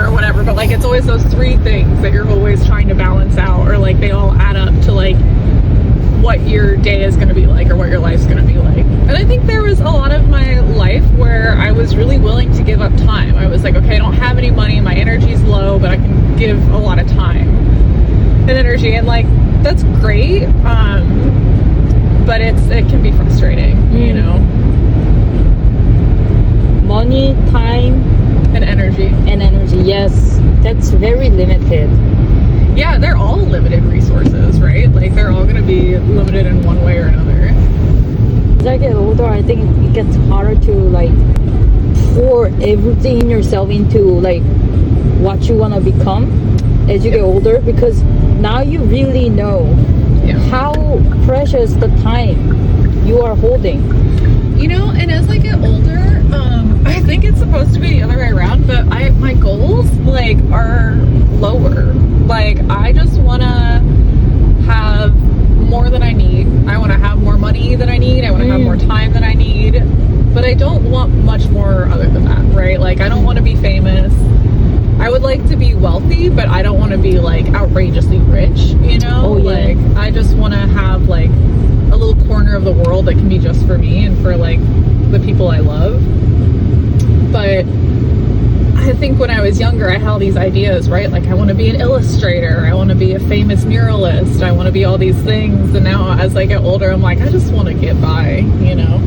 or whatever, but like it's always those three things that you're always trying to balance out, or like they all add up to like what your day is going to be like or what your life's going to be like. And I think there was a lot of my life where I was really willing to give up time. I was like, okay, I don't have any money, my energy's low, but I can give a lot of time and energy, and like that's great, but it can be frustrating, you know. Money, time, and energy, yes, that's very limited. Yeah, they're all limited resources, right? Like they're all going to be limited in one way or another. As I get older, I think it gets harder to like pour everything in yourself into like what you want to become as you get older, because now you really know how precious the time you are holding. You know, and as I get older, I think it's supposed to be the other way around, but my goals like are lower. Like I just want to have more than I need. I want to have more money than I need. I want to have more time than I need. But I don't want much more other than that, right? Like I don't want to be famous. I would like to be wealthy, but I don't want to be like outrageously rich, you know? Oh, yeah. Like I just want to have like a little corner of the world that can be just for me and for like the people I love. But I think when I was younger, I had all these ideas, right? Like I want to be an illustrator. I want to be a famous muralist. I want to be all these things. And now as I get older, I'm like, I just want to get by, you know?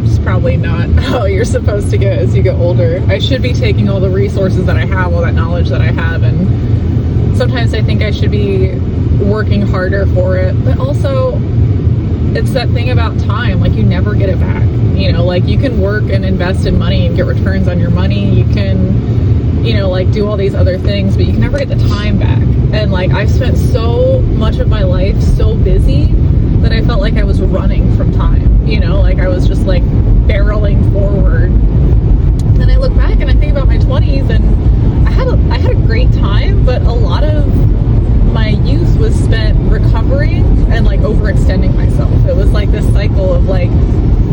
It's probably not how you're supposed to get as you get older. I should be taking all the resources that I have, all that knowledge that I have, and sometimes I think I should be working harder for it. But also, it's that thing about time, like you never get it back. You know, like you can work and invest in money and get returns on your money. You can, you know, like do all these other things, but you can never get the time back. And like I've spent so much of my life so busy that I felt like I was running from time, you know, like I was just like barreling forward. And I look back and I think about my 20s, and I had a great time, but a lot of my youth was spent recovering and like overextending myself. It was like this cycle of like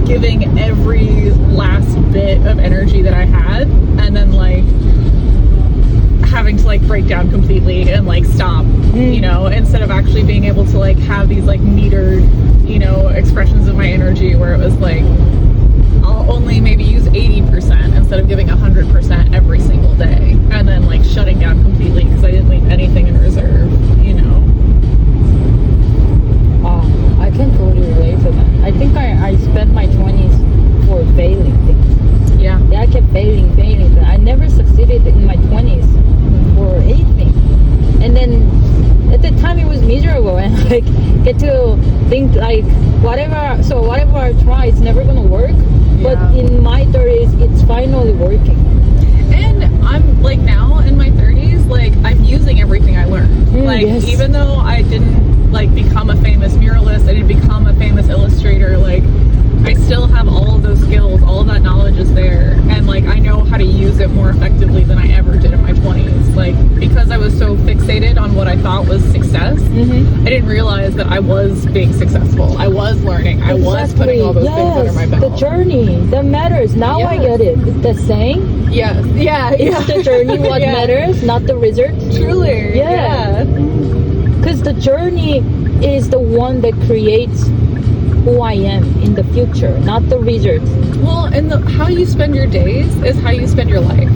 giving every last bit of energy that I had, and then like having to like break down completely and like stop, you know, instead of actually being able to like have these like metered, you know, expressions of my energy where it was like I'll only maybe use 80% instead of giving 100% every single day, and then like shutting down completely because I didn't leave anything in reserve, you know. I can totally relate to that. I think I spent my 20s for failing things. Yeah, I kept failing, but I never succeeded in my 20s for anything. And then at the time it was miserable, and like get to think like whatever I try, it's never gonna work. But in my 30s, it's finally working. And I'm like now in my 30s, like I'm using everything I learned. Like even though I didn't like become a famous muralist, I didn't become a famous illustrator, like I still have all of those skills, all of that knowledge is there, and like I know how to use it more effectively than I ever did in my 20s. Like because I was so fixated on what I thought was success, I didn't realize that I was being successful. I was learning. I was putting all those things under my belt. The journey that matters. Now I get it. The saying. Yeah. It's the journey what matters, not the result. Truly. Yeah. Because the journey is the one that creates who I am in the future, not the result. Well, and how you spend your days is how you spend your life.